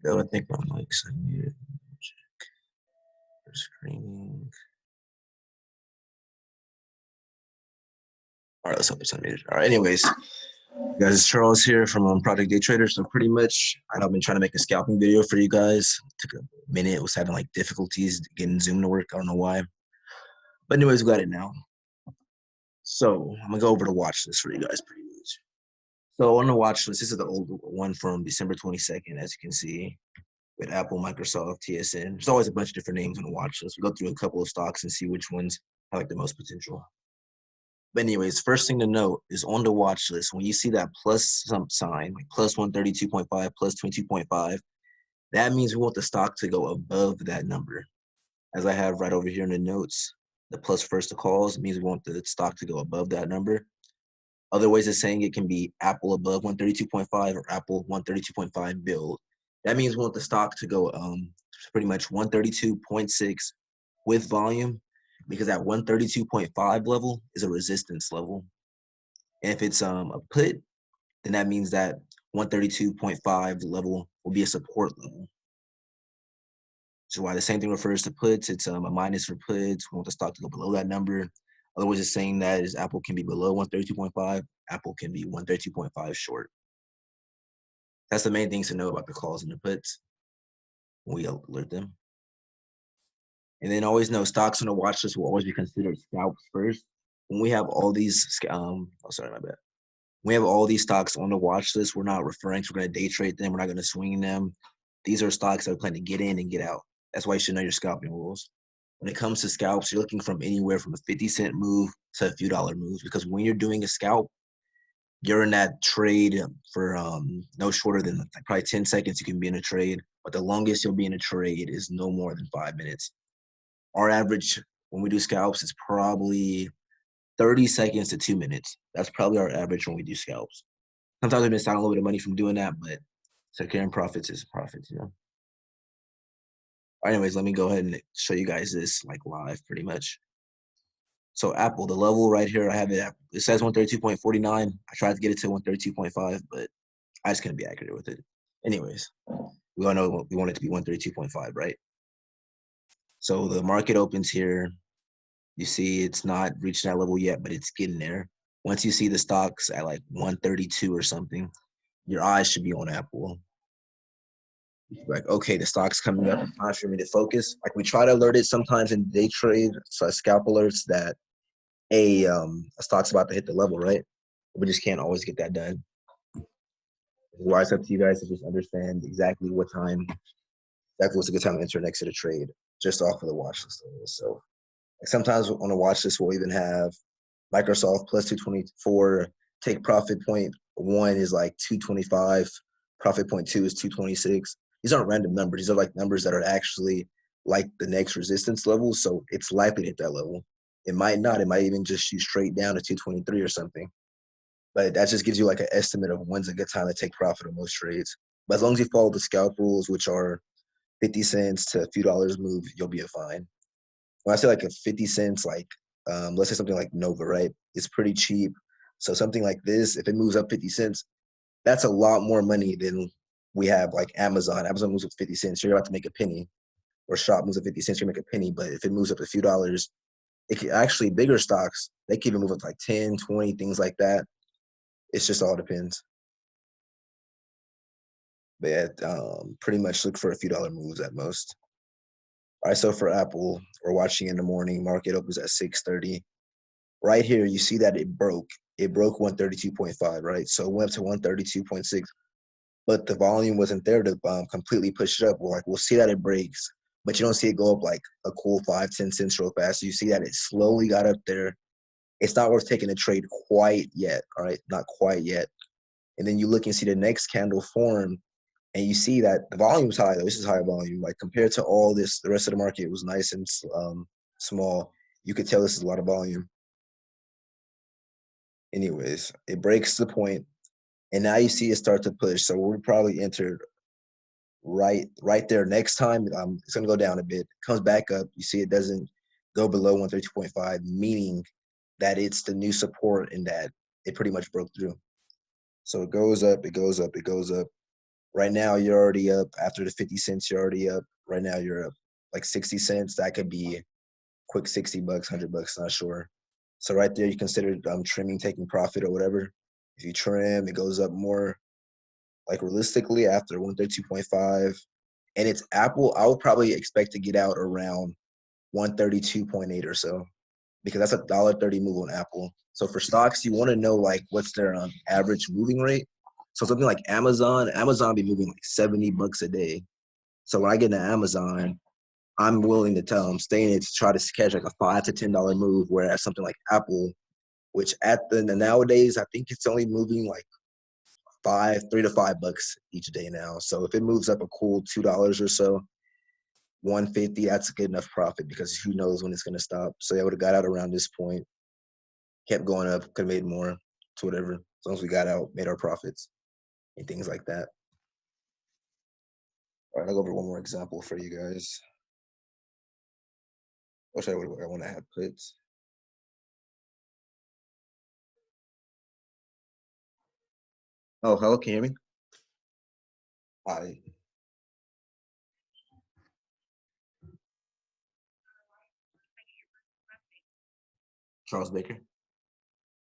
go. I think my mic's unmuted. Check for screening. All right, let's hope it's unmuted. All right, anyways, guys, it's Charles here from Project Day Trader. So pretty much, I've been trying to make a scalping video for you guys. Took a minute. Was having like difficulties getting Zoom to work. I don't know why. But anyways, we got it now. So I'm gonna go over the watch list for you guys pretty much. So on the watch list, this is the old one from December 22nd, as you can see, with Apple, Microsoft, TSN. There's always a bunch of different names on the watch list. We go through a couple of stocks and see which ones have like the most potential. But anyways, first thing to note is on the watch list, when you see that plus some sign, like plus 132.5, plus 22.5, that means we want the stock to go above that number. As I have right over here in the notes, the plus first to calls means we want the stock to go above that number. Other ways of saying it can be Apple above 132.5 or Apple 132.5 build. That means we want the stock to go pretty much 132.6 with volume, because that 132.5 level is a resistance level. And if it's a put, then that means that 132.5 level will be a support level. So why the same thing refers to puts, it's a minus for puts. We want the stock to go below that number. Other ways of saying that is Apple can be below 132.5. Apple can be 132.5 short. That's the main things to know about the calls and the puts when we alert them. And then always know stocks on the watch list will always be considered scalps first. When we have all these, we have all these stocks on the watch list, we're not referring to, we're going to day trade them. We're not going to swing them. These are stocks that we plan to get in and get out. That's why you should know your scalping rules. When it comes to scalps, you're looking from anywhere from a 50-cent move to a few dollar moves, because when you're doing a scalp, you're in that trade for no shorter than like probably 10 seconds you can be in a trade, but the longest you'll be in a trade is no more than 5 minutes. Our average when we do scalps is probably 30 seconds to 2 minutes. That's probably our average when we do scalps. Sometimes we miss out a little bit of money from doing that, but securing profits is profits, you know. Anyways, let me go ahead and show you guys this like live pretty much. So Apple, the level right here, I have it. It says 132.49. I tried to get it to 132.5, but I just couldn't be accurate with it. Anyways, we all know we want it to be 132.5, right? So the market opens here. You see it's not reached that level yet, but it's getting there. Once you see the stocks at like 132 or something, your eyes should be on Apple. Like, okay, the stock's coming up. It's time for me to focus. Like we try to alert it sometimes in day trade, so scalp alerts that a stock's about to hit the level, right? We just can't always get that done. Why it's up to you guys to just understand exactly what time, exactly what's a good time to enter next to the trade, just off of the watch list. So like sometimes on the watch list, we'll even have Microsoft plus 224, take profit point 1 is like 225, profit point 2 is 226. These aren't random numbers. These are like numbers that are actually like the next resistance level. So it's likely to hit that level. It might not. It might even just shoot straight down to 223 or something. But that just gives you like an estimate of when's a good time to take profit on most trades. But as long as you follow the scalp rules, which are 50 cents to a few dollars move, you'll be fine. When I say like a 50 cents, like let's say something like Nova, right? It's pretty cheap. So something like this, if it moves up 50 cents, that's a lot more money than we have like Amazon. Amazon moves up 50 cents, you're about to make a penny. Or Shop moves up 50 cents, you make a penny. But if it moves up a few dollars, it can actually, bigger stocks, they can even move up to like 10, 20, things like that. It's just all depends. But yeah, pretty much look for a few dollar moves at most. All right, so for Apple, we're watching in the morning. Market opens at 6:30. Right here, you see that it broke. It broke 132.5, right? So it went up to 132.6, but the volume wasn't there to completely push it up. We'll see that it breaks, but you don't see it go up like a cool 5-10 cents real fast. You see that it slowly got up there. It's not worth taking a trade quite yet, all right? Not quite yet. And then you look and see the next candle form, and you see that the volume's high, though. This is high volume. Like compared to all this, the rest of the market was nice and small. You could tell this is a lot of volume. Anyways, it breaks the point, and now you see it start to push. So we probably entered right there. Next time, it's going to go down a bit. Comes back up. You see it doesn't go below 132.5, meaning that it's the new support and that it pretty much broke through. So it goes up, it goes up, it goes up. Right now, you're already up after the 50 cents. You're already up. Right now, you're up like 60 cents. That could be quick 60 bucks, 100 bucks, not sure. So right there, you consider trimming, taking profit or whatever. If you trim, it goes up more. Like realistically, after 132.5, and it's Apple, I would probably expect to get out around 132.8 or so, because that's $1.30 move on Apple. So for stocks, you want to know like what's their average moving rate. So something like Amazon be moving like 70 bucks a day. So when I get into Amazon, I'm willing to tell them stay in it to try to catch like a $5 to $10 move. Whereas something like Apple, which at the nowadays I think it's only moving like 3 to 5 bucks each day now. So if it moves up a cool $2 or so, 150, that's a good enough profit because who knows when it's gonna stop. So I would have got out around this point, kept going up, could have made more to whatever. As long as we got out, made our profits and things like that. All right, I'll go over one more example for you guys. Wish I want to have puts. Oh, hello, can you hear me? Hi, Charles Baker.